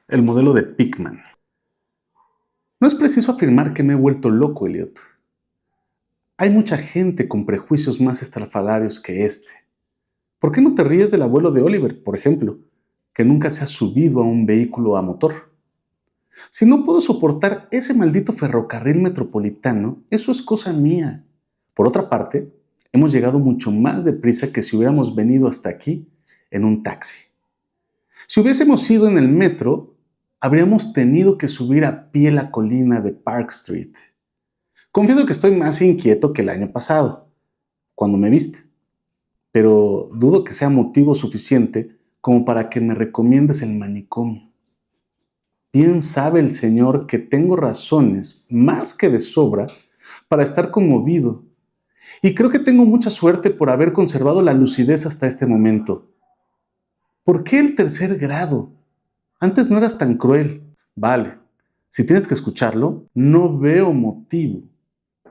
El modelo de Pickman. No es preciso afirmar que me he vuelto loco, Elliot. Hay mucha gente con prejuicios más estrafalarios que este. ¿Por qué no te ríes del abuelo de Oliver, por ejemplo, que nunca se ha subido a un vehículo a motor? Si no puedo soportar ese maldito ferrocarril metropolitano, eso es cosa mía. Por otra parte, hemos llegado mucho más deprisa que si hubiéramos venido hasta aquí en un taxi. Si hubiésemos ido en el metro, habríamos tenido que subir a pie la colina de Park Street. Confieso que estoy más inquieto que el año pasado, cuando me viste, pero dudo que sea motivo suficiente como para que me recomiendes el manicomio. Bien sabe el Señor que tengo razones, más que de sobra, para estar conmovido, y creo que tengo mucha suerte por haber conservado la lucidez hasta este momento. ¿Por qué el tercer grado? Antes no eras tan cruel. Vale, si tienes que escucharlo, no veo motivo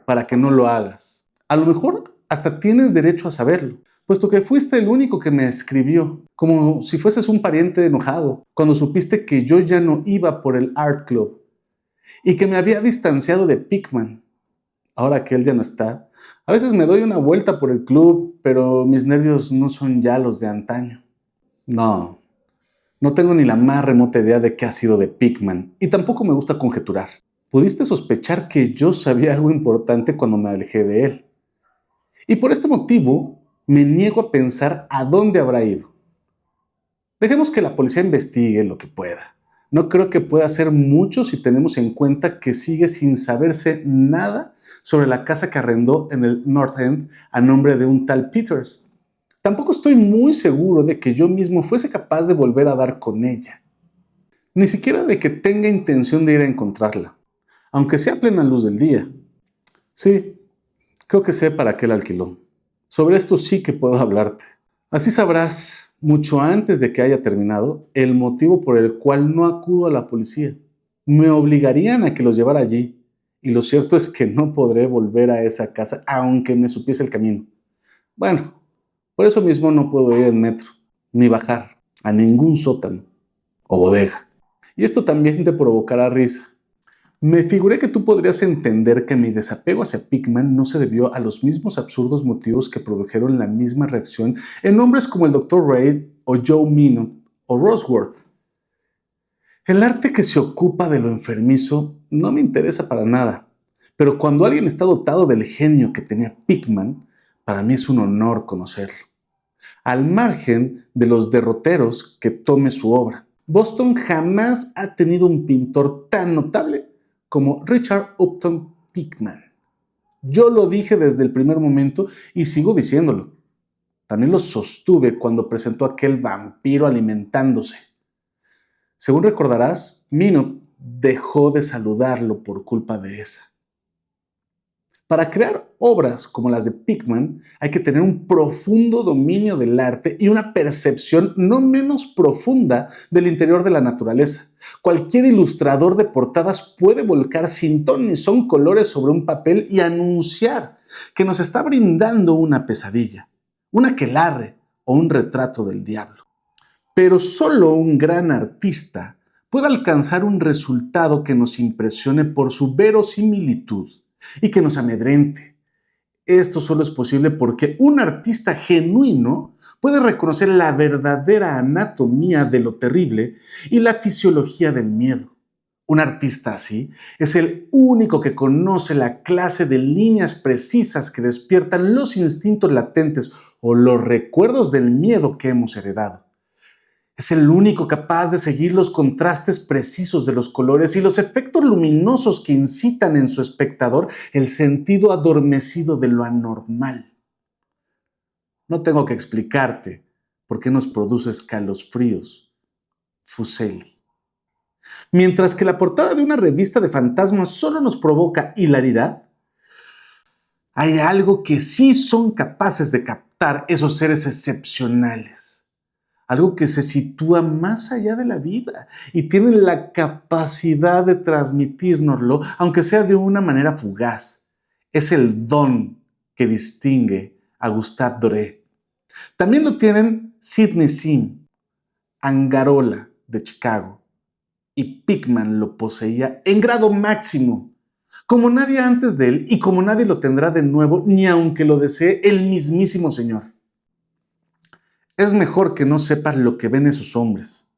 para que no lo hagas. A lo mejor hasta tienes derecho a saberlo, puesto que fuiste el único que me escribió, como si fueses un pariente enojado, cuando supiste que yo ya no iba por el Art Club y que me había distanciado de Pickman. Ahora que él ya no está, a veces me doy una vuelta por el club, pero mis nervios no son ya los de antaño. No, no tengo ni la más remota idea de qué ha sido de Pickman, y tampoco me gusta conjeturar. Pudiste sospechar que yo sabía algo importante cuando me alejé de él. Y por este motivo, me niego a pensar a dónde habrá ido. Dejemos que la policía investigue lo que pueda. No creo que pueda hacer mucho si tenemos en cuenta que sigue sin saberse nada sobre la casa que arrendó en el North End a nombre de un tal Peters. Tampoco estoy muy seguro de que yo mismo fuese capaz de volver a dar con ella. Ni siquiera de que tenga intención de ir a encontrarla, aunque sea a plena luz del día. Sí, creo que sé para qué la alquiló. Sobre esto sí que puedo hablarte. Así sabrás, mucho antes de que haya terminado, el motivo por el cual no acudo a la policía. Me obligarían a que los llevara allí, y lo cierto es que no podré volver a esa casa aunque me supiese el camino. Bueno, por eso mismo no puedo ir en metro, ni bajar a ningún sótano o bodega. Y esto también te provocará risa. Me figuré que tú podrías entender que mi desapego hacia Pickman no se debió a los mismos absurdos motivos que produjeron la misma reacción en hombres como el Dr. Reid o Joe Minot o Rosworth. El arte que se ocupa de lo enfermizo no me interesa para nada, pero cuando alguien está dotado del genio que tenía Pickman, para mí es un honor conocerlo. Al margen de los derroteros que tome su obra, Boston jamás ha tenido un pintor tan notable como Richard Upton Pickman. Yo lo dije desde el primer momento y sigo diciéndolo. También lo sostuve cuando presentó aquel vampiro alimentándose. Según recordarás, Minot dejó de saludarlo por culpa de esa. Para crear obras como las de Pickman hay que tener un profundo dominio del arte y una percepción no menos profunda del interior de la naturaleza. Cualquier ilustrador de portadas puede volcar sin ton ni son colores sobre un papel y anunciar que nos está brindando una pesadilla, un aquelarre o un retrato del diablo. Pero solo un gran artista puede alcanzar un resultado que nos impresione por su verosimilitud y que nos amedrente. Esto solo es posible porque un artista genuino puede reconocer la verdadera anatomía de lo terrible y la fisiología del miedo. Un artista así es el único que conoce la clase de líneas precisas que despiertan los instintos latentes o los recuerdos del miedo que hemos heredado. Es el único capaz de seguir los contrastes precisos de los colores y los efectos luminosos que incitan en su espectador el sentido adormecido de lo anormal. No tengo que explicarte por qué nos produce escalofríos, Fuseli. Mientras que la portada de una revista de fantasmas solo nos provoca hilaridad, hay algo que sí son capaces de captar esos seres excepcionales. Algo que se sitúa más allá de la vida y tiene la capacidad de transmitírnoslo, aunque sea de una manera fugaz. Es el don que distingue a Gustave Doré. También lo tienen Sidney Sim, Angarola de Chicago, y Pickman lo poseía en grado máximo, como nadie antes de él y como nadie lo tendrá de nuevo, ni aunque lo desee el mismísimo Señor. Es mejor que no sepas lo que ven esos hombres.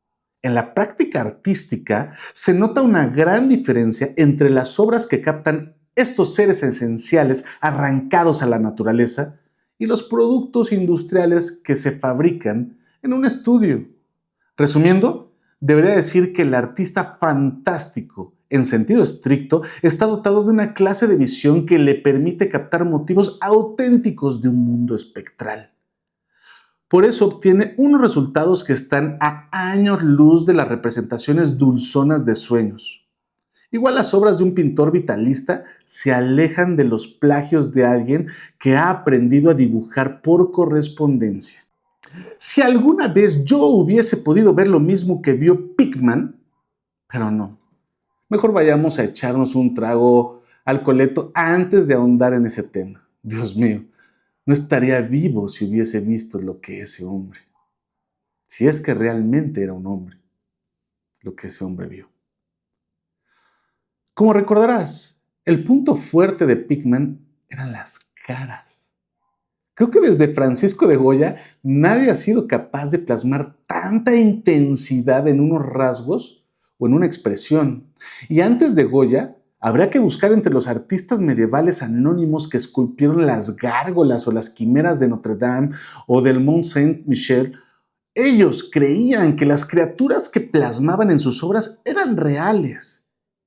En la práctica artística se nota una gran diferencia entre las obras que captan estos seres esenciales arrancados a la naturaleza y los productos industriales que se fabrican en un estudio. Resumiendo, debería decir que el artista fantástico, en sentido estricto, está dotado de una clase de visión que le permite captar motivos auténticos de un mundo espectral. Por eso obtiene unos resultados que están a años luz de las representaciones dulzonas de sueños. Igual las obras de un pintor vitalista se alejan de los plagios de alguien que ha aprendido a dibujar por correspondencia. Si alguna vez yo hubiese podido ver lo mismo que vio Pickman, pero no. Mejor vayamos a echarnos un trago alcoholeto antes de ahondar en ese tema. Dios mío, no estaría vivo si hubiese visto lo que ese hombre, si es que realmente era un hombre, lo que ese hombre vio. Como recordarás, el punto fuerte de Pickman eran las caras. Creo que desde Francisco de Goya nadie ha sido capaz de plasmar tanta intensidad en unos rasgos o en una expresión. Y antes de Goya, habría que buscar entre los artistas medievales anónimos que esculpieron las gárgolas o las quimeras de Notre Dame o del Mont Saint-Michel. Ellos creían que las criaturas que plasmaban en sus obras eran reales.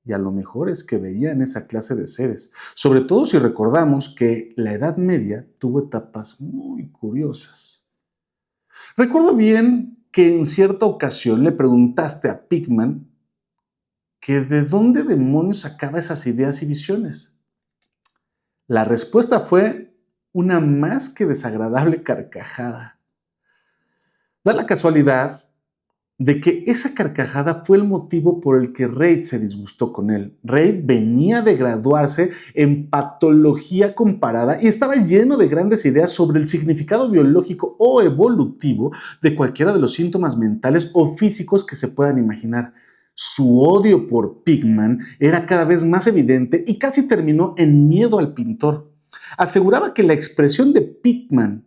Y a lo mejor es que veían esa clase de seres, sobre todo si recordamos que la Edad Media tuvo etapas muy curiosas. Recuerdo bien que en cierta ocasión le preguntaste a Pickman que de dónde demonios sacaba esas ideas y visiones. La respuesta fue una más que desagradable carcajada. Da la casualidad de que esa carcajada fue el motivo por el que Reid se disgustó con él. Reid venía de graduarse en patología comparada y estaba lleno de grandes ideas sobre el significado biológico o evolutivo de cualquiera de los síntomas mentales o físicos que se puedan imaginar. Su odio por Pickman era cada vez más evidente y casi terminó en miedo al pintor. Aseguraba que la expresión de Pickman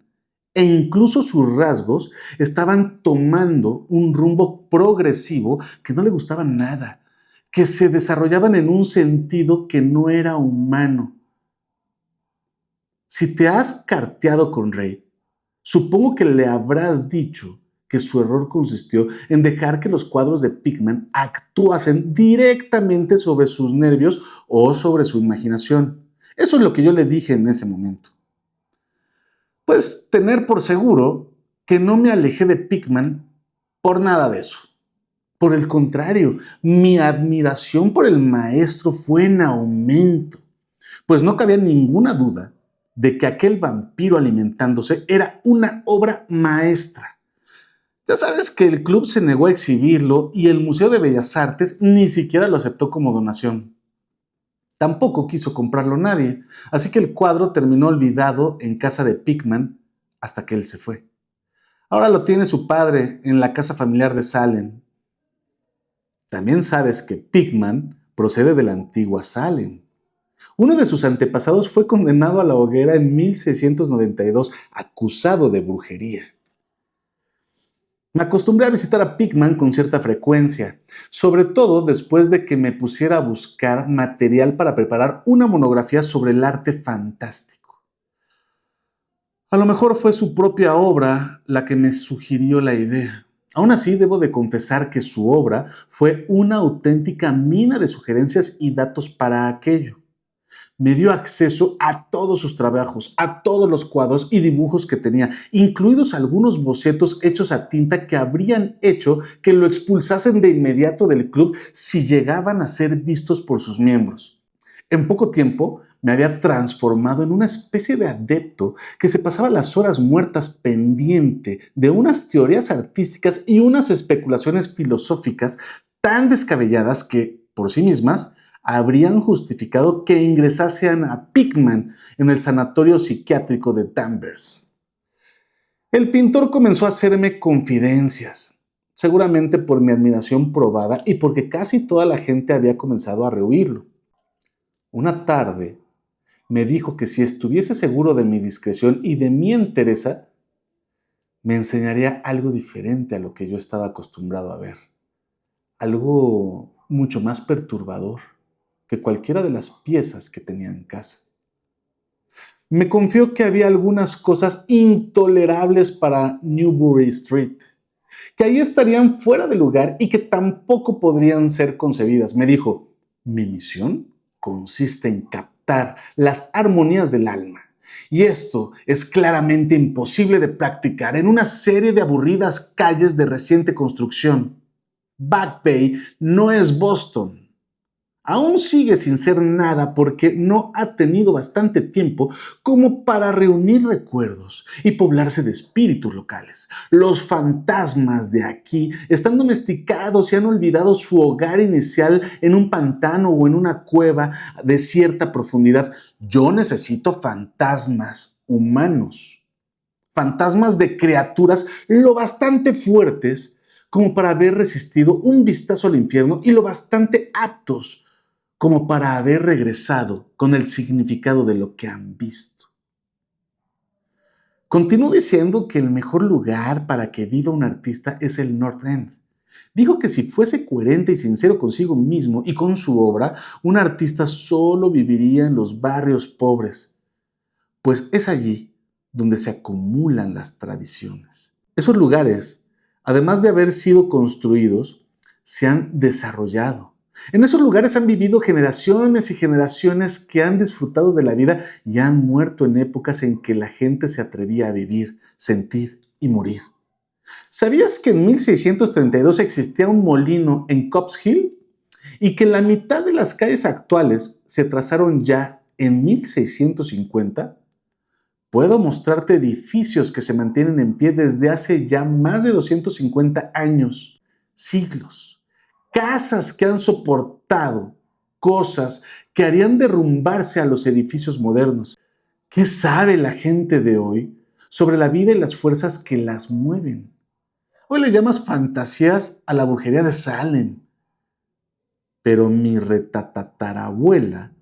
e incluso sus rasgos estaban tomando un rumbo progresivo que no le gustaba nada, que se desarrollaban en un sentido que no era humano. Si te has carteado con Reid, supongo que le habrás dicho que su error consistió en dejar que los cuadros de Pickman actuasen directamente sobre sus nervios o sobre su imaginación. Eso es lo que yo le dije en ese momento. Puedes tener por seguro que no me alejé de Pickman por nada de eso. Por el contrario, mi admiración por el maestro fue en aumento, pues no cabía ninguna duda de que aquel vampiro alimentándose era una obra maestra. Ya sabes que el club se negó a exhibirlo y el Museo de Bellas Artes ni siquiera lo aceptó como donación. Tampoco quiso comprarlo nadie, así que el cuadro terminó olvidado en casa de Pickman hasta que él se fue. Ahora lo tiene su padre en la casa familiar de Salem. También sabes que Pickman procede de la antigua Salem. Uno de sus antepasados fue condenado a la hoguera en 1692, acusado de brujería. Me acostumbré a visitar a Pickman con cierta frecuencia, sobre todo después de que me pusiera a buscar material para preparar una monografía sobre el arte fantástico. A lo mejor fue su propia obra la que me sugirió la idea. Aún así, debo de confesar que su obra fue una auténtica mina de sugerencias y datos para aquello. Me dio acceso a todos sus trabajos, a todos los cuadros y dibujos que tenía, incluidos algunos bocetos hechos a tinta que habrían hecho que lo expulsasen de inmediato del club si llegaban a ser vistos por sus miembros. En poco tiempo me había transformado en una especie de adepto que se pasaba las horas muertas pendiente de unas teorías artísticas y unas especulaciones filosóficas tan descabelladas que, por sí mismas, habrían justificado que ingresasen a Pickman en el sanatorio psiquiátrico de Danvers. El pintor comenzó a hacerme confidencias. seguramente por mi admiración probada y porque casi toda la gente había comenzado a rehuirlo. Una tarde me dijo que si estuviese seguro de mi discreción y de mi entereza, me enseñaría algo diferente a lo que yo estaba acostumbrado a ver. Algo mucho más perturbador que cualquiera de las piezas que tenía en casa. Me confió que había algunas cosas intolerables para Newbury Street, que ahí estarían fuera de lugar y que tampoco podrían ser concebidas. Me dijo, mi misión consiste en captar las armonías del alma. Y esto es claramente imposible de practicar en una serie de aburridas calles de reciente construcción. Back Bay no es Boston. Aún sigue sin ser nada porque no ha tenido bastante tiempo como para reunir recuerdos y poblarse de espíritus locales. Los fantasmas de aquí están domesticados y han olvidado su hogar inicial en un pantano o en una cueva de cierta profundidad. Yo necesito fantasmas humanos, fantasmas de criaturas lo bastante fuertes como para haber resistido un vistazo al infierno y lo bastante aptos como para haber regresado con el significado de lo que han visto. Continuó diciendo que el mejor lugar para que viva un artista es el North End. Dijo que si fuese coherente y sincero consigo mismo y con su obra, un artista solo viviría en los barrios pobres, pues es allí donde se acumulan las tradiciones. Esos lugares, además de haber sido construidos, se han desarrollado. En esos lugares han vivido generaciones y generaciones que han disfrutado de la vida y han muerto en épocas en que la gente se atrevía a vivir, sentir y morir. ¿Sabías que en 1632 existía un molino en Copp's Hill? Y que la mitad de las calles actuales se trazaron ya en 1650? Puedo mostrarte edificios que se mantienen en pie desde hace ya más de 250 años, siglos. Casas que han soportado cosas que harían derrumbarse a los edificios modernos. ¿Qué sabe la gente de hoy sobre la vida y las fuerzas que las mueven? Hoy le llamas fantasías a la brujería de Salem, pero mi retatatarabuela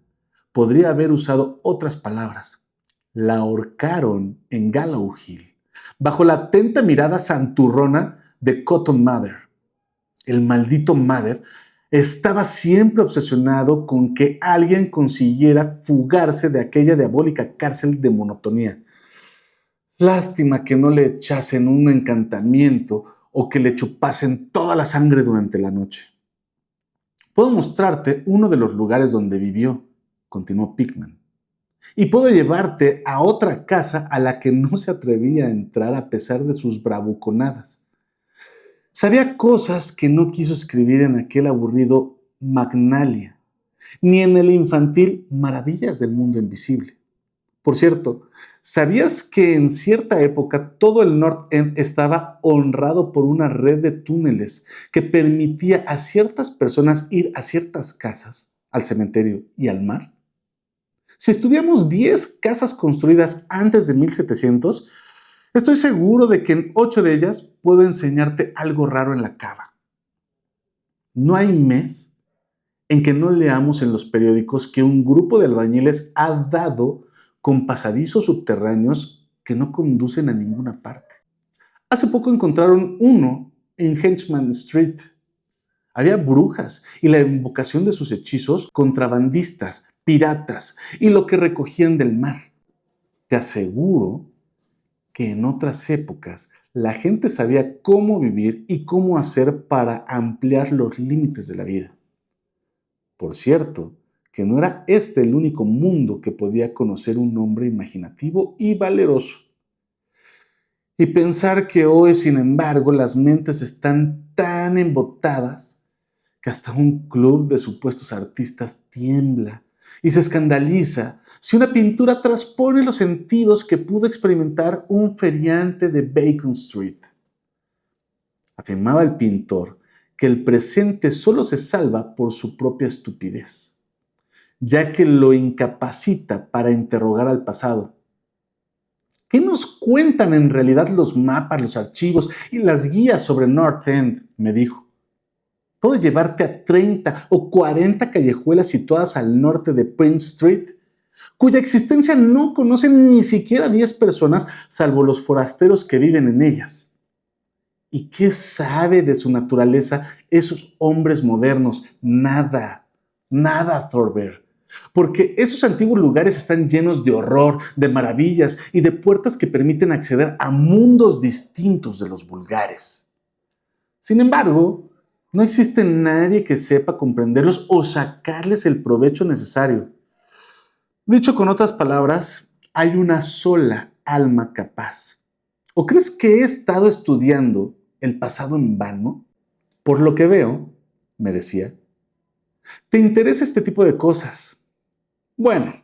podría haber usado otras palabras. La ahorcaron en Gallow Hill, bajo la atenta mirada santurrona de Cotton Mather. El maldito Mather estaba siempre obsesionado con que alguien consiguiera fugarse de aquella diabólica cárcel de monotonía. Lástima que no le echasen un encantamiento o que le chupasen toda la sangre durante la noche. Puedo mostrarte uno de los lugares donde vivió, continuó Pickman. Y puedo llevarte a otra casa a la que no se atrevía a entrar a pesar de sus bravuconadas. Sabía cosas que no quiso escribir en aquel aburrido Magnalia, ni en el infantil Maravillas del Mundo Invisible. Por cierto, ¿sabías que en cierta época todo el North End estaba honrado por una red de túneles que permitía a ciertas personas ir a ciertas casas, al cementerio y al mar? Si estudiamos 10 casas construidas antes de 1700, estoy seguro de que en 8 de ellas puedo enseñarte algo raro en la cava. No hay mes en que no leamos en los periódicos que un grupo de albañiles ha dado con pasadizos subterráneos que no conducen a ninguna parte. Hace poco encontraron uno en Henchman Street. Había brujas y la invocación de sus hechizos, contrabandistas, piratas y lo que recogían del mar. Te aseguro que en otras épocas la gente sabía cómo vivir y cómo hacer para ampliar los límites de la vida. Por cierto, que no era este el único mundo que podía conocer un hombre imaginativo y valeroso. Y pensar que hoy, sin embargo, las mentes están tan embotadas que hasta un club de supuestos artistas tiembla y se escandaliza si una pintura transpone los sentidos que pudo experimentar un feriante de Bacon Street. Afirmaba el pintor que el presente solo se salva por su propia estupidez, ya que lo incapacita para interrogar al pasado. ¿Qué nos cuentan en realidad los mapas, los archivos y las guías sobre North End?, me dijo. Puedo llevarte a 30 o 40 callejuelas situadas al norte de Prince Street, cuya existencia no conocen ni siquiera 10 personas, salvo los forasteros que viven en ellas. ¿Y qué sabe de su naturaleza esos hombres modernos? Nada, nada, Thorberg. Porque esos antiguos lugares están llenos de horror, de maravillas y de puertas que permiten acceder a mundos distintos de los vulgares. Sin embargo, no existe nadie que sepa comprenderlos o sacarles el provecho necesario. Dicho con otras palabras, hay una sola alma capaz. ¿O crees que he estado estudiando el pasado en vano? Por lo que veo, me decía, te interesa este tipo de cosas. Bueno,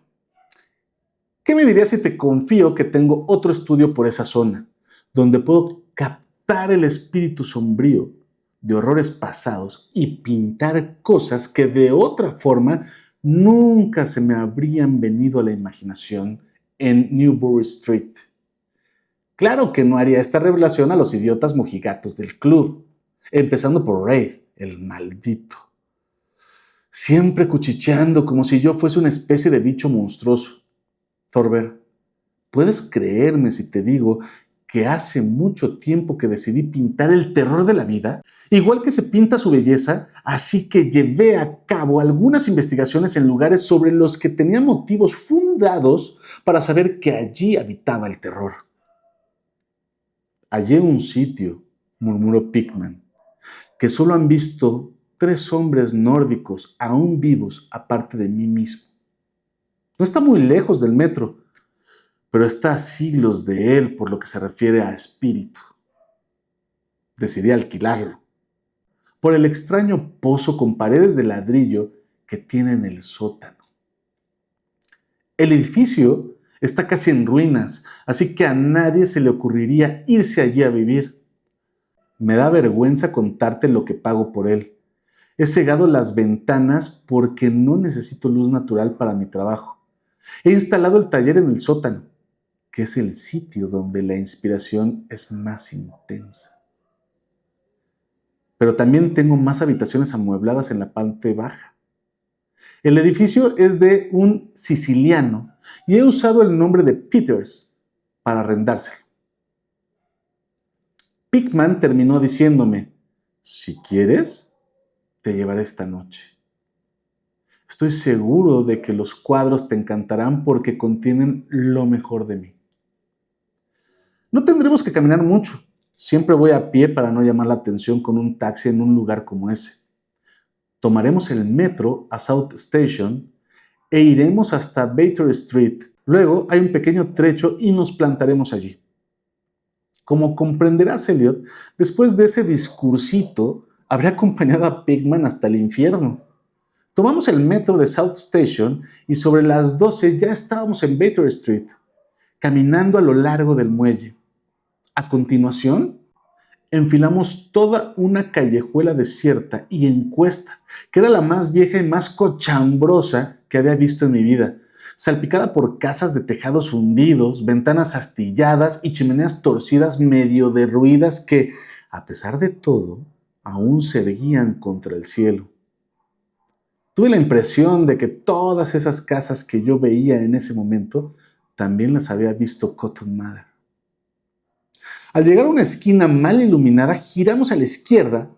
¿qué me dirías si te confío que tengo otro estudio por esa zona, donde puedo captar el espíritu sombrío de horrores pasados y pintar cosas que de otra forma nunca se me habrían venido a la imaginación en Newbury Street? Claro que no haría esta revelación a los idiotas mojigatos del club, empezando por Raid, el maldito. Siempre cuchicheando como si yo fuese una especie de bicho monstruoso. Thorberg, ¿puedes creerme si te digo que hace mucho tiempo que decidí pintar el terror de la vida? Igual que se pinta su belleza, así que llevé a cabo algunas investigaciones en lugares sobre los que tenía motivos fundados para saber que allí habitaba el terror. Hallé un sitio, murmuró Pickman, que solo han visto 3 hombres nórdicos aún vivos aparte de mí mismo. No está muy lejos del metro, pero está a siglos de él por lo que se refiere a espíritu. Decidí alquilarlo, por el extraño pozo con paredes de ladrillo que tiene en el sótano. El edificio está casi en ruinas, así que a nadie se le ocurriría irse allí a vivir. Me da vergüenza contarte lo que pago por él. He cegado las ventanas porque no necesito luz natural para mi trabajo. He instalado el taller en el sótano, que es el sitio donde la inspiración es más intensa. Pero también tengo más habitaciones amuebladas en la parte baja. El edificio es de un siciliano y he usado el nombre de Peters para arrendárselo. Pickman terminó diciéndome, si quieres, te llevaré esta noche. Estoy seguro de que los cuadros te encantarán porque contienen lo mejor de mí. No tendremos que caminar mucho. Siempre voy a pie para no llamar la atención con un taxi en un lugar como ese. Tomaremos el metro a South Station e iremos hasta Baker Street. Luego hay un pequeño trecho y nos plantaremos allí. Como comprenderás, Elliot, después de ese discursito, habré acompañado a Pickman hasta el infierno. Tomamos el metro de South Station y sobre las 12 ya estábamos en Baker Street, caminando a lo largo del muelle. A continuación, enfilamos toda una callejuela desierta y en cuesta, que era la más vieja y más cochambrosa que había visto en mi vida, salpicada por casas de tejados hundidos, ventanas astilladas y chimeneas torcidas medio derruidas que, a pesar de todo, aún se erguían contra el cielo. Tuve la impresión de que todas esas casas que yo veía en ese momento también las había visto Cotton Mather. Al llegar a una esquina mal iluminada, giramos a la izquierda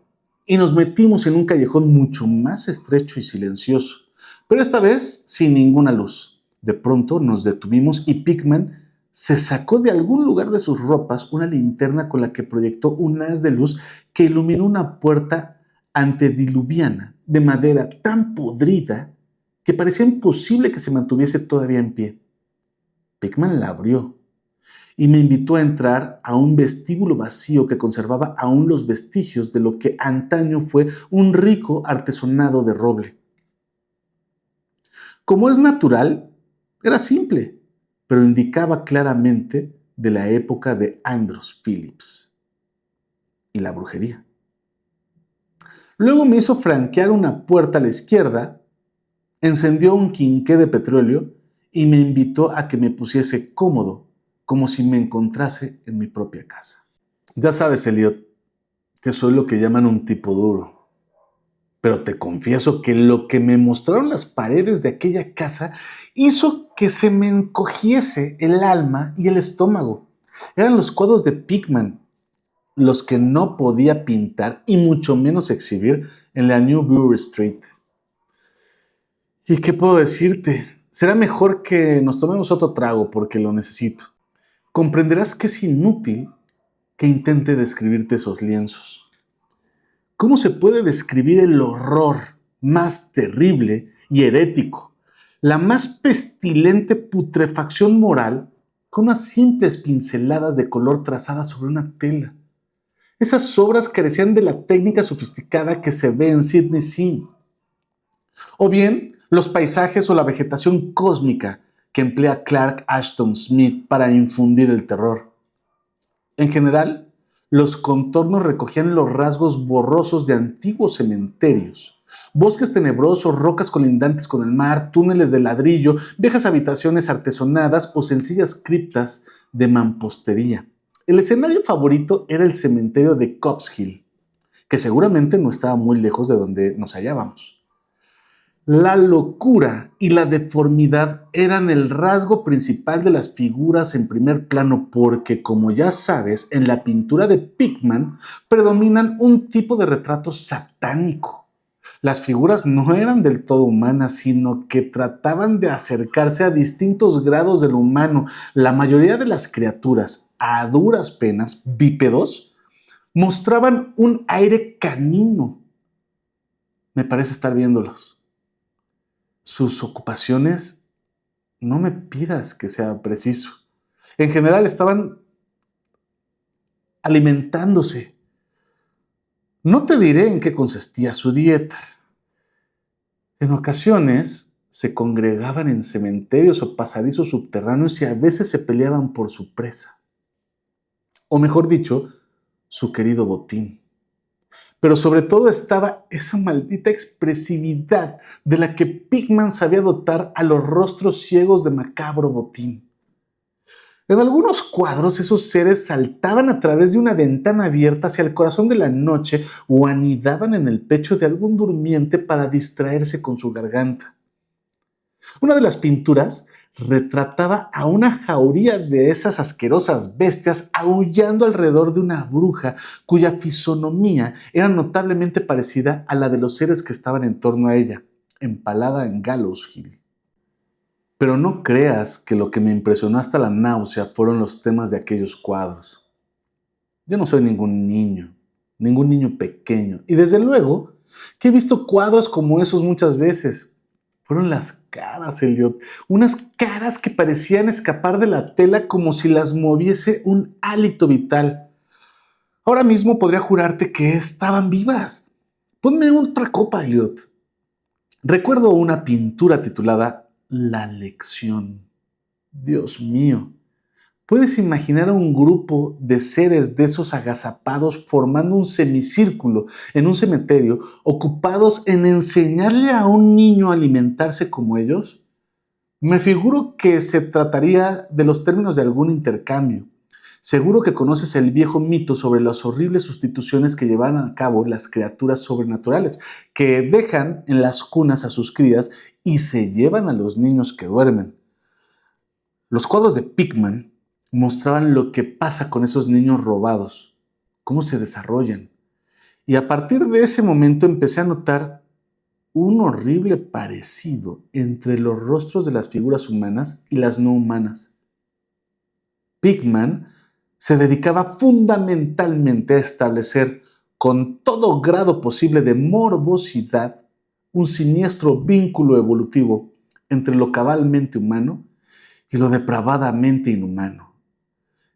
y nos metimos en un callejón mucho más estrecho y silencioso, pero esta vez sin ninguna luz. De pronto nos detuvimos y Pickman se sacó de algún lugar de sus ropas una linterna con la que proyectó un haz de luz que iluminó una puerta antediluviana de madera tan podrida que parecía imposible que se mantuviese todavía en pie. Pickman la abrió y me invitó a entrar a un vestíbulo vacío que conservaba aún los vestigios de lo que antaño fue un rico artesonado de roble. Como es natural, era simple, pero indicaba claramente de la época de Andros Phillips y la brujería. Luego me hizo franquear una puerta a la izquierda, encendió un quinqué de petróleo y me invitó a que me pusiese cómodo como si me encontrase en mi propia casa. Ya sabes, Elliot, que soy lo que llaman un tipo duro. Pero te confieso que lo que me mostraron las paredes de aquella casa hizo que se me encogiese el alma y el estómago. Eran los cuadros de Pickman, los que no podía pintar y mucho menos exhibir en la New Brewer Street. ¿Y qué puedo decirte? Será mejor que nos tomemos otro trago porque lo necesito. Comprenderás que es inútil que intente describirte esos lienzos. ¿Cómo se puede describir el horror más terrible y herético, la más pestilente putrefacción moral con unas simples pinceladas de color trazadas sobre una tela? Esas obras carecían de la técnica sofisticada que se ve en Sidney Sim. O bien, los paisajes o la vegetación cósmica que emplea Clark Ashton Smith para infundir el terror. En general, los contornos recogían los rasgos borrosos de antiguos cementerios. Bosques tenebrosos, rocas colindantes con el mar, túneles de ladrillo, viejas habitaciones artesonadas o sencillas criptas de mampostería. El escenario favorito era el cementerio de Copp's Hill, que seguramente no estaba muy lejos de donde nos hallábamos. La locura y la deformidad eran el rasgo principal de las figuras en primer plano porque, como ya sabes, en la pintura de Pickman predominan un tipo de retrato satánico. Las figuras no eran del todo humanas, sino que trataban de acercarse a distintos grados de lo humano. La mayoría de las criaturas, a duras penas, bípedos, mostraban un aire canino. Me parece estar viéndolos. Sus ocupaciones, no me pidas que sea preciso. En general estaban alimentándose. No te diré en qué consistía su dieta. En ocasiones se congregaban en cementerios o pasadizos subterráneos y a veces se peleaban por su presa. O mejor dicho, su querido botín. Pero sobre todo estaba esa maldita expresividad de la que Pickman sabía dotar a los rostros ciegos de macabro botín. En algunos cuadros esos seres saltaban a través de una ventana abierta hacia el corazón de la noche o anidaban en el pecho de algún durmiente para distraerse con su garganta. Una de las pinturas retrataba a una jauría de esas asquerosas bestias aullando alrededor de una bruja cuya fisonomía era notablemente parecida a la de los seres que estaban en torno a ella, empalada en Gallows Hill. Pero no creas que lo que me impresionó hasta la náusea fueron los temas de aquellos cuadros. Yo no soy ningún niño pequeño, y desde luego que he visto cuadros como esos muchas veces. Fueron las caras, Elliot, unas caras que parecían escapar de la tela como si las moviese un hálito vital. Ahora mismo podría jurarte que estaban vivas. Ponme otra copa, Elliot. Recuerdo una pintura titulada La Lección. Dios mío, ¿puedes imaginar a un grupo de seres de esos agazapados formando un semicírculo en un cementerio, ocupados en enseñarle a un niño a alimentarse como ellos? Me figuro que se trataría de los términos de algún intercambio. Seguro que conoces el viejo mito sobre las horribles sustituciones que llevan a cabo las criaturas sobrenaturales, que dejan en las cunas a sus crías y se llevan a los niños que duermen. Los cuadros de Pickman mostraban lo que pasa con esos niños robados, cómo se desarrollan. Y a partir de ese momento empecé a notar un horrible parecido entre los rostros de las figuras humanas y las no humanas. Pickman se dedicaba fundamentalmente a establecer con todo grado posible de morbosidad un siniestro vínculo evolutivo entre lo cabalmente humano y lo depravadamente inhumano.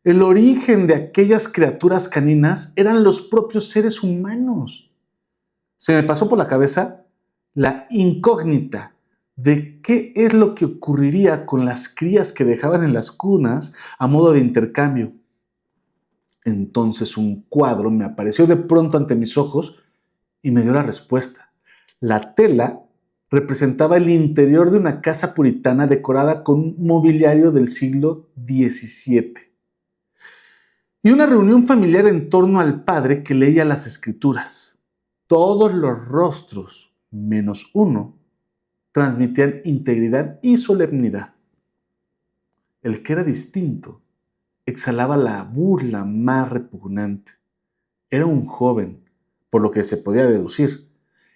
El origen de aquellas criaturas caninas eran los propios seres humanos. Se me pasó por la cabeza la incógnita de qué es lo que ocurriría con las crías que dejaban en las cunas a modo de intercambio. Entonces un cuadro me apareció de pronto ante mis ojos y me dio la respuesta. La tela representaba el interior de una casa puritana decorada con mobiliario del siglo XVII. Y una reunión familiar en torno al padre que leía las escrituras. Todos los rostros, menos uno, transmitían integridad y solemnidad. El que era distinto exhalaba la burla más repugnante. Era un joven, por lo que se podía deducir,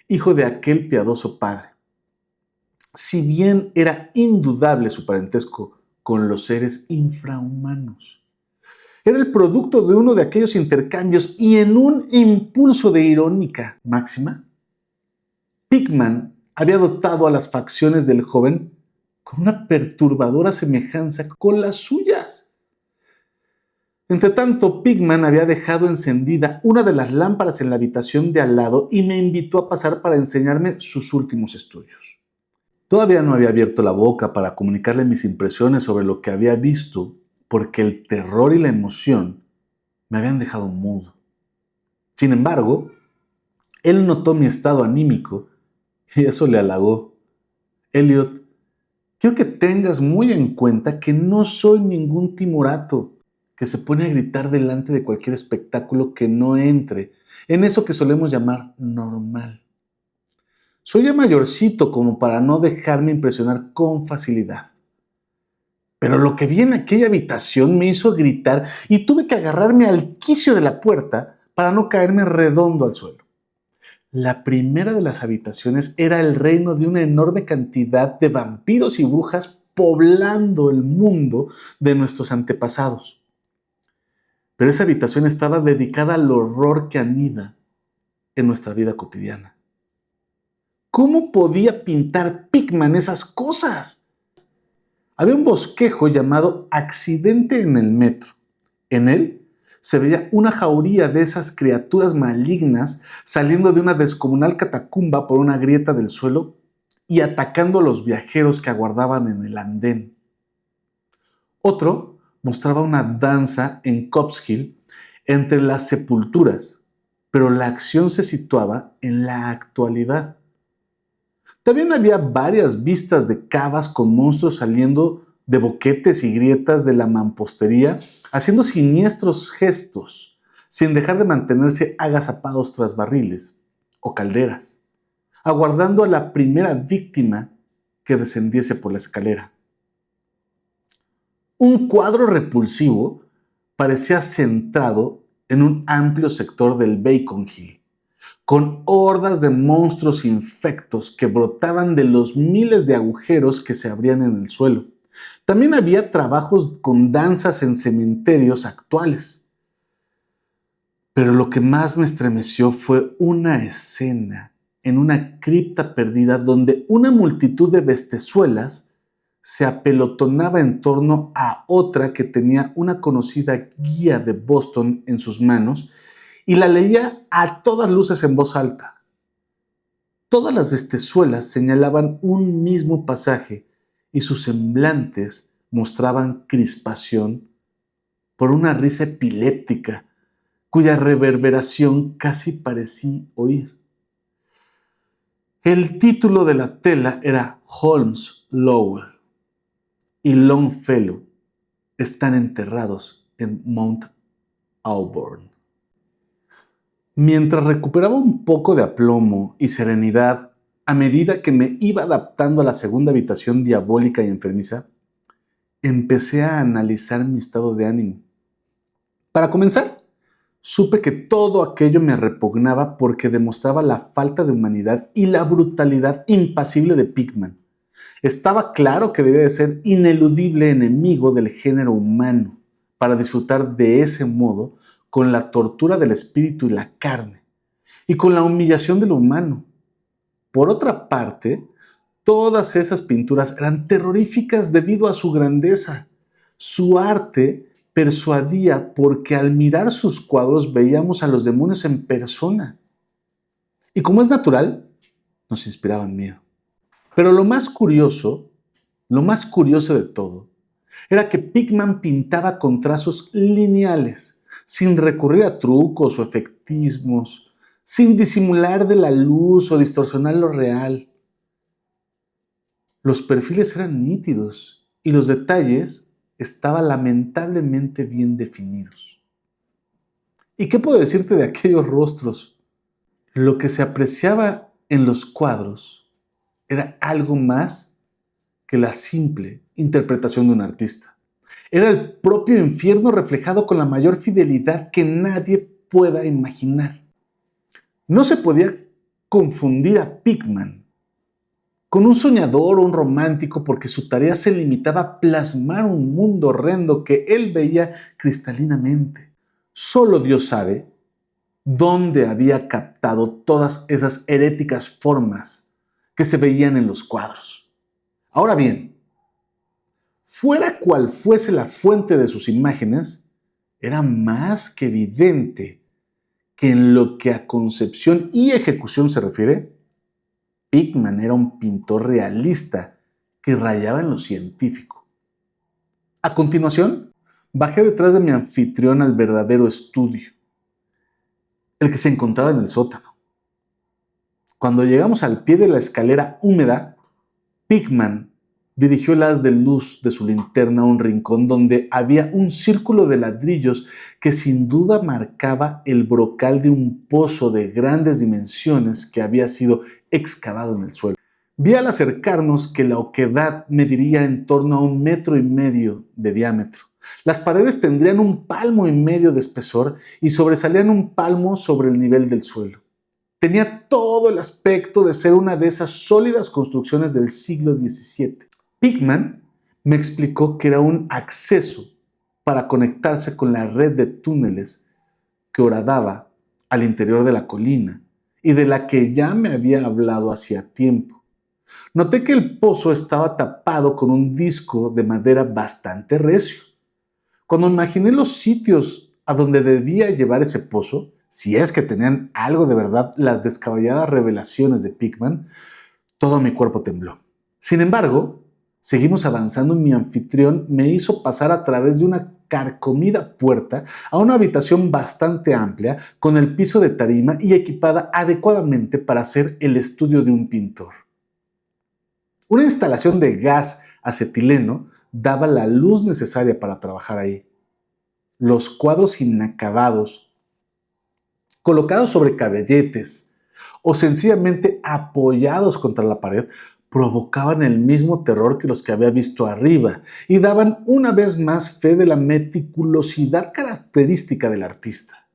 hijo de aquel piadoso padre. Si bien era indudable su parentesco con los seres infrahumanos, era el producto de uno de aquellos intercambios y en un impulso de irónica máxima, Pickman había dotado a las facciones del joven con una perturbadora semejanza con las suyas. Entretanto, Pickman había dejado encendida una de las lámparas en la habitación de al lado y me invitó a pasar para enseñarme sus últimos estudios. Todavía no había abierto la boca para comunicarle mis impresiones sobre lo que había visto, porque el terror y la emoción me habían dejado mudo. Sin embargo, él notó mi estado anímico y eso le halagó. Elliot, quiero que tengas muy en cuenta que no soy ningún timorato que se pone a gritar delante de cualquier espectáculo que no entre en eso que solemos llamar normal. Soy ya mayorcito como para no dejarme impresionar con facilidad. Pero lo que vi en aquella habitación me hizo gritar y tuve que agarrarme al quicio de la puerta para no caerme redondo al suelo. La primera de las habitaciones era el reino de una enorme cantidad de vampiros y brujas poblando el mundo de nuestros antepasados. Pero esa habitación estaba dedicada al horror que anida en nuestra vida cotidiana. ¿Cómo podía pintar Pickman esas cosas? Había un bosquejo llamado Accidente en el Metro. En él se veía una jauría de esas criaturas malignas saliendo de una descomunal catacumba por una grieta del suelo y atacando a los viajeros que aguardaban en el andén. Otro mostraba una danza en Copp's Hill entre las sepulturas, pero la acción se situaba en la actualidad. También había varias vistas de cavas con monstruos saliendo de boquetes y grietas de la mampostería, haciendo siniestros gestos, sin dejar de mantenerse agazapados tras barriles o calderas, aguardando a la primera víctima que descendiese por la escalera. Un cuadro repulsivo parecía centrado en un amplio sector del Beacon Hill, con hordas de monstruos infectos que brotaban de los miles de agujeros que se abrían en el suelo. También había trabajos con danzas en cementerios actuales. Pero lo que más me estremeció fue una escena en una cripta perdida donde una multitud de bestezuelas se apelotonaba en torno a otra que tenía una conocida guía de Boston en sus manos y la leía a todas luces en voz alta. Todas las bestezuelas señalaban un mismo pasaje y sus semblantes mostraban crispación por una risa epiléptica cuya reverberación casi parecí oír. El título de la tela era Holmes Lowell y Longfellow están enterrados en Mount Auburn. Mientras recuperaba un poco de aplomo y serenidad a medida que me iba adaptando a la segunda habitación diabólica y enfermiza, empecé a analizar mi estado de ánimo. Para comenzar, supe que todo aquello me repugnaba porque demostraba la falta de humanidad y la brutalidad impasible de Pickman. Estaba claro que debía de ser ineludible enemigo del género humano para disfrutar de ese modo con la tortura del espíritu y la carne, y con la humillación de lo humano. Por otra parte, todas esas pinturas eran terroríficas debido a su grandeza. Su arte persuadía porque al mirar sus cuadros veíamos a los demonios en persona. Y como es natural, nos inspiraban miedo. Pero lo más curioso de todo, era que Pickman pintaba con trazos lineales, sin recurrir a trucos o efectismos, sin disimular de la luz o distorsionar lo real. Los perfiles eran nítidos y los detalles estaban lamentablemente bien definidos. ¿Y qué puedo decirte de aquellos rostros? Lo que se apreciaba en los cuadros era algo más que la simple interpretación de un artista. Era el propio infierno reflejado con la mayor fidelidad que nadie pueda imaginar. No se podía confundir a Pickman con un soñador o un romántico porque su tarea se limitaba a plasmar un mundo horrendo que él veía cristalinamente. Solo Dios sabe dónde había captado todas esas heréticas formas que se veían en los cuadros. Ahora bien, fuera cual fuese la fuente de sus imágenes, era más que evidente que en lo que a concepción y ejecución se refiere, Pickman era un pintor realista que rayaba en lo científico. A continuación, bajé detrás de mi anfitrión al verdadero estudio, el que se encontraba en el sótano. Cuando llegamos al pie de la escalera húmeda, Pickman dirigió el haz de luz de su linterna a un rincón donde había un círculo de ladrillos que sin duda marcaba el brocal de un pozo de grandes dimensiones que había sido excavado en el suelo. Vi al acercarnos que la oquedad mediría en torno a 1,5 metros de diámetro. Las paredes tendrían 1,5 palmos de espesor y sobresalían 1 palmo sobre el nivel del suelo. Tenía todo el aspecto de ser una de esas sólidas construcciones del siglo XVII. Pickman me explicó que era un acceso para conectarse con la red de túneles que horadaba al interior de la colina y de la que ya me había hablado hacía tiempo. Noté que el pozo estaba tapado con un disco de madera bastante recio. Cuando imaginé los sitios a donde debía llevar ese pozo, si es que tenían algo de verdad las descabelladas revelaciones de Pickman, todo mi cuerpo tembló. Sin embargo, seguimos avanzando y mi anfitrión me hizo pasar a través de una carcomida puerta a una habitación bastante amplia, con el piso de tarima y equipada adecuadamente para ser el estudio de un pintor. Una instalación de gas acetileno daba la luz necesaria para trabajar ahí. Los cuadros inacabados, colocados sobre cabelletes o sencillamente apoyados contra la pared, provocaban el mismo terror que los que había visto arriba y daban una vez más fe de la meticulosidad característica del artista.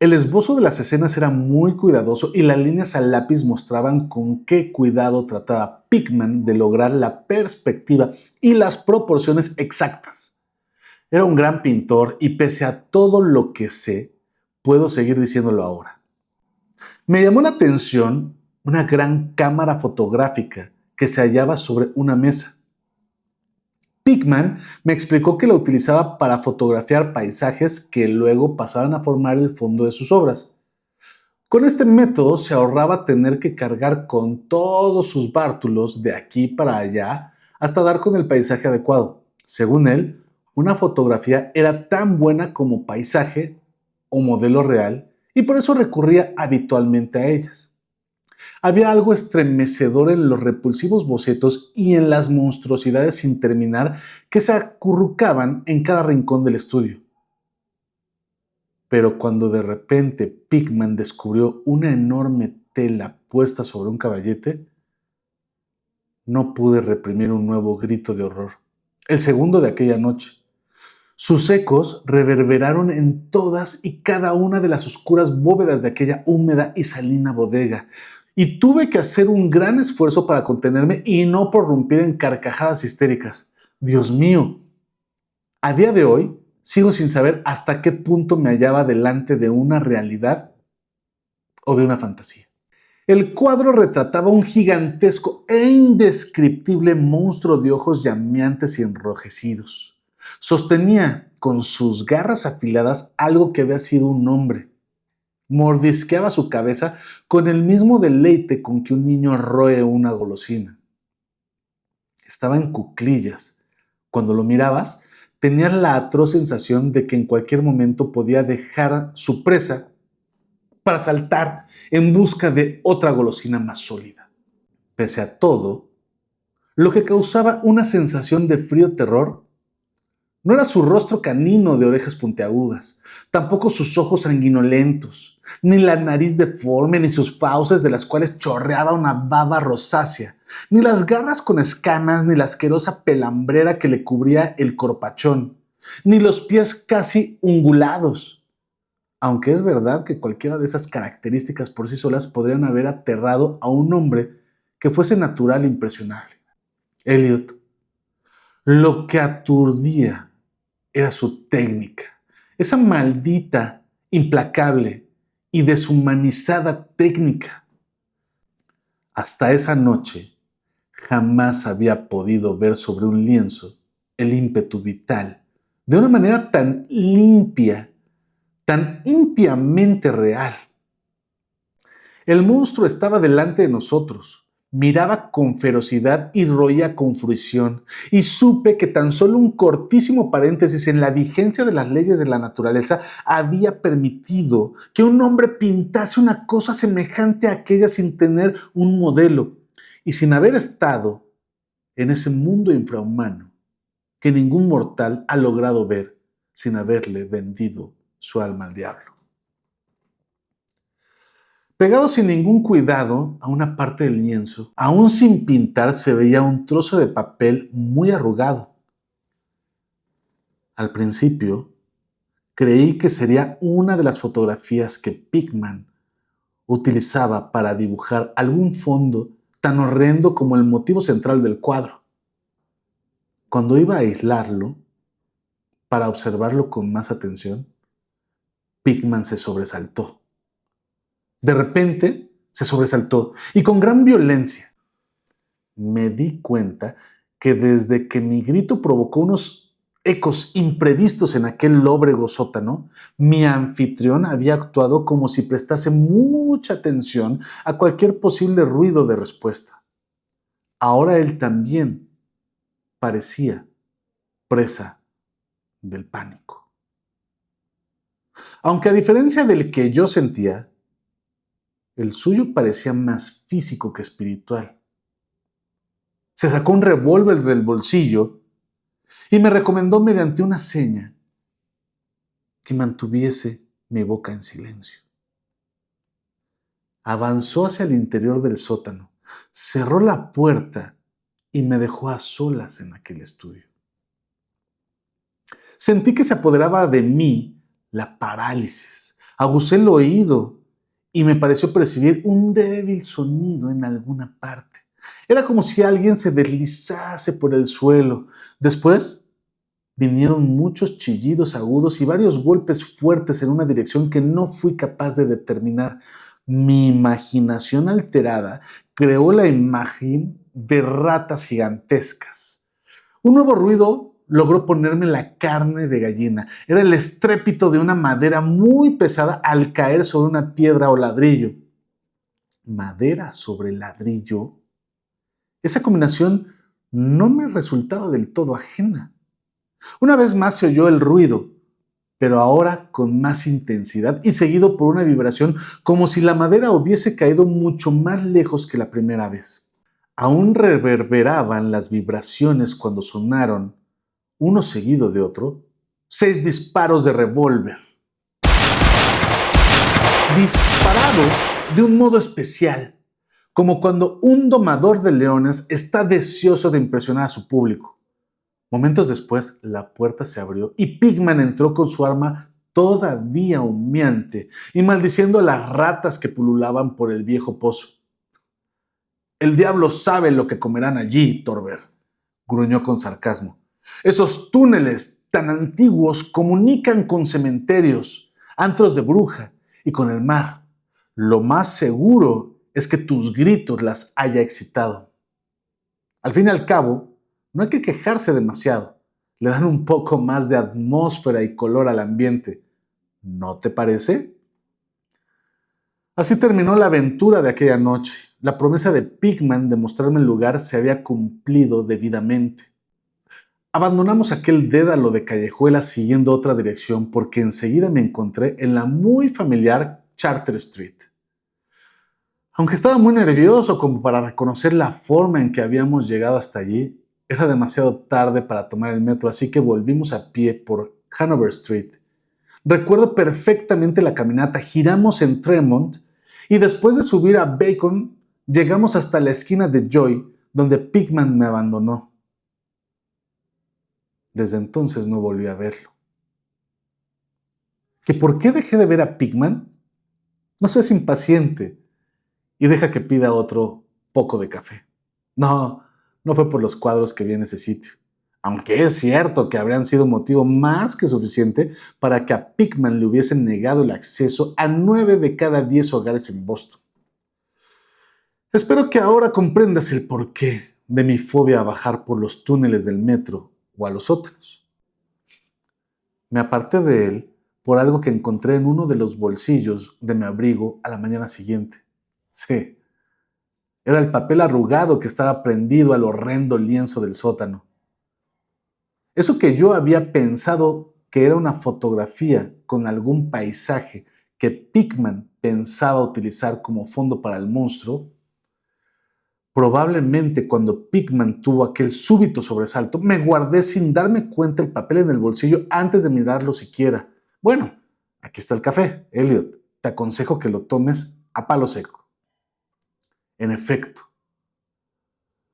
El esbozo de las escenas era muy cuidadoso y las líneas al lápiz mostraban con qué cuidado trataba Pickman de lograr la perspectiva y las proporciones exactas. Era un gran pintor y pese a todo lo que sé, puedo seguir diciéndolo ahora. Me llamó la atención una gran cámara fotográfica que se hallaba sobre una mesa. Pickman me explicó que la utilizaba para fotografiar paisajes que luego pasaban a formar el fondo de sus obras. Con este método se ahorraba tener que cargar con todos sus bártulos de aquí para allá hasta dar con el paisaje adecuado. Según él, una fotografía era tan buena como paisaje o modelo real y por eso recurría habitualmente a ellas. Había algo estremecedor en los repulsivos bocetos y en las monstruosidades sin terminar que se acurrucaban en cada rincón del estudio. Pero cuando de repente Pickman descubrió una enorme tela puesta sobre un caballete, no pude reprimir un nuevo grito de horror. El segundo de aquella noche. Sus ecos reverberaron en todas y cada una de las oscuras bóvedas de aquella húmeda y salina bodega, y tuve que hacer un gran esfuerzo para contenerme y no prorrumpir en carcajadas histéricas. Dios mío, a día de hoy sigo sin saber hasta qué punto me hallaba delante de una realidad o de una fantasía. El cuadro retrataba un gigantesco e indescriptible monstruo de ojos llameantes y enrojecidos. Sostenía con sus garras afiladas algo que había sido un hombre. Mordisqueaba su cabeza con el mismo deleite con que un niño roe una golosina. Estaba en cuclillas. Cuando lo mirabas, tenías la atroz sensación de que en cualquier momento podía dejar su presa para saltar en busca de otra golosina más sólida. Pese a todo, Lo que causaba una sensación de frío terror no era su rostro canino de orejas puntiagudas, tampoco sus ojos sanguinolentos, ni la nariz deforme, ni sus fauces de las cuales chorreaba una baba rosácea, ni las garras con escamas, ni la asquerosa pelambrera que le cubría el corpachón, ni los pies casi ungulados. Aunque es verdad que cualquiera de esas características por sí solas podrían haber aterrado a un hombre que fuese natural e impresionable. Elliot, lo que aturdía era su técnica, esa maldita, implacable y deshumanizada técnica. Hasta esa noche jamás había podido ver sobre un lienzo el ímpetu vital de una manera tan limpia, tan impiamente real. El monstruo estaba delante de nosotros, miraba con ferocidad y roía con fruición, y supe que tan solo un cortísimo paréntesis en la vigencia de las leyes de la naturaleza había permitido que un hombre pintase una cosa semejante a aquella sin tener un modelo y sin haber estado en ese mundo infrahumano que ningún mortal ha logrado ver sin haberle vendido su alma al diablo. Pegado sin ningún cuidado a una parte del lienzo, aún sin pintar, se veía un trozo de papel muy arrugado. Al principio, creí que sería una de las fotografías que Pickman utilizaba para dibujar algún fondo tan horrendo como el motivo central del cuadro. Cuando iba a aislarlo, para observarlo con más atención, Pickman se sobresaltó. De repente se sobresaltó y con gran violencia. Me di cuenta que desde que mi grito provocó unos ecos imprevistos en aquel lóbrego sótano, mi anfitrión había actuado como si prestase mucha atención a cualquier posible ruido de respuesta. Ahora él también parecía presa del pánico. Aunque a diferencia del que yo sentía, el suyo parecía más físico que espiritual. Se sacó un revólver del bolsillo y me recomendó mediante una seña que mantuviese mi boca en silencio. Avanzó hacia el interior del sótano, cerró la puerta y me dejó a solas en aquel estudio. Sentí que se apoderaba de mí la parálisis. Aguzé el oído y me pareció percibir un débil sonido en alguna parte. Era como si alguien se deslizase por el suelo. Después vinieron muchos chillidos agudos y varios golpes fuertes en una dirección que no fui capaz de determinar. Mi imaginación alterada creó la imagen de ratas gigantescas. Un nuevo ruido logró ponerme la carne de gallina. Era el estrépito de una madera muy pesada al caer sobre una piedra o ladrillo. Madera sobre ladrillo. Esa combinación no me resultaba del todo ajena. Una vez más se oyó el ruido, pero ahora con más intensidad y seguido por una vibración como si la madera hubiese caído mucho más lejos que la primera vez. Aún reverberaban las vibraciones cuando sonaron, uno seguido de otro, 6 disparos de revólver. Disparados de un modo especial, como cuando un domador de leones está deseoso de impresionar a su público. Momentos después, la puerta se abrió y Pickman entró con su arma todavía humeante y maldiciendo a las ratas que pululaban por el viejo pozo. «El diablo sabe lo que comerán allí, Thorber», gruñó con sarcasmo. «Esos túneles tan antiguos comunican con cementerios, antros de bruja y con el mar. Lo más seguro es que tus gritos las haya excitado. Al fin y al cabo, no hay que quejarse demasiado. Le dan un poco más de atmósfera y color al ambiente. ¿No te parece?» Así terminó la aventura de aquella noche. La promesa de Pickman de mostrarme el lugar se había cumplido debidamente. Abandonamos aquel dédalo de callejuelas siguiendo otra dirección porque enseguida me encontré en la muy familiar Charter Street. Aunque estaba muy nervioso como para reconocer la forma en que habíamos llegado hasta allí, era demasiado tarde para tomar el metro, así que volvimos a pie por Hanover Street. Recuerdo perfectamente la caminata, giramos en Tremont y después de subir a Bacon, llegamos hasta la esquina de Joy, donde Pigman me abandonó. Desde entonces no volví a verlo. ¿Que por qué dejé de ver a Pigman? No seas impaciente y deja que pida otro poco de café. No, no fue por los cuadros que vi en ese sitio. Aunque es cierto que habrían sido motivo más que suficiente para que a Pigman le hubiesen negado el acceso a 9 de cada 10 hogares en Boston. Espero que ahora comprendas el porqué de mi fobia a bajar por los túneles del metro o a los sótanos. Me aparté de él por algo que encontré en uno de los bolsillos de mi abrigo a la mañana siguiente. Sí, era el papel arrugado que estaba prendido al horrendo lienzo del sótano. Eso que yo había pensado que era una fotografía con algún paisaje que Pigman pensaba utilizar como fondo para el monstruo, probablemente cuando Pigman tuvo aquel súbito sobresalto, me guardé sin darme cuenta el papel en el bolsillo antes de mirarlo siquiera. Bueno, aquí está el café, Elliot. Te aconsejo que lo tomes a palo seco. En efecto,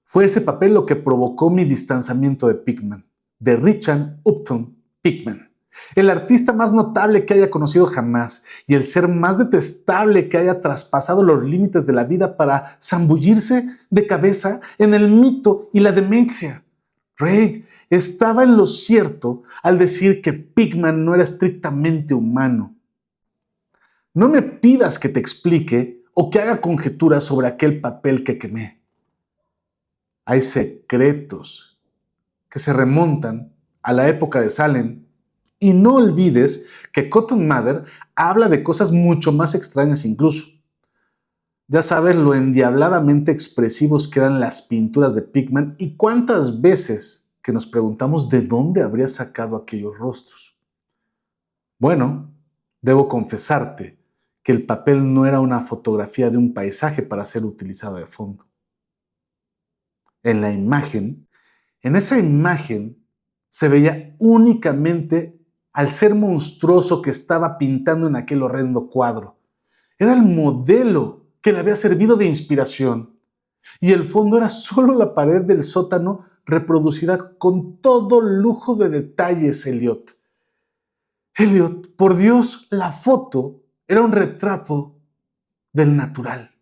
fue ese papel lo que provocó mi distanciamiento de Pigman, de Richard Upton Pigman, el artista más notable que haya conocido jamás y el ser más detestable que haya traspasado los límites de la vida para zambullirse de cabeza en el mito y la demencia. Reid estaba en lo cierto al decir que Pigman no era estrictamente humano. No me pidas que te explique o que haga conjeturas sobre aquel papel que quemé. Hay secretos que se remontan a la época de Salem. Y no olvides que Cotton Mather habla de cosas mucho más extrañas incluso. Ya sabes lo endiabladamente expresivos que eran las pinturas de Pigman y cuántas veces que nos preguntamos de dónde habría sacado aquellos rostros. Bueno, debo confesarte que el papel no era una fotografía de un paisaje para ser utilizado de fondo. En esa imagen se veía únicamente al ser monstruoso que estaba pintando en aquel horrendo cuadro. Era el modelo que le había servido de inspiración. Y el fondo era solo la pared del sótano reproducida con todo lujo de detalles, Elliot. Elliot, por Dios, la foto era un retrato del natural.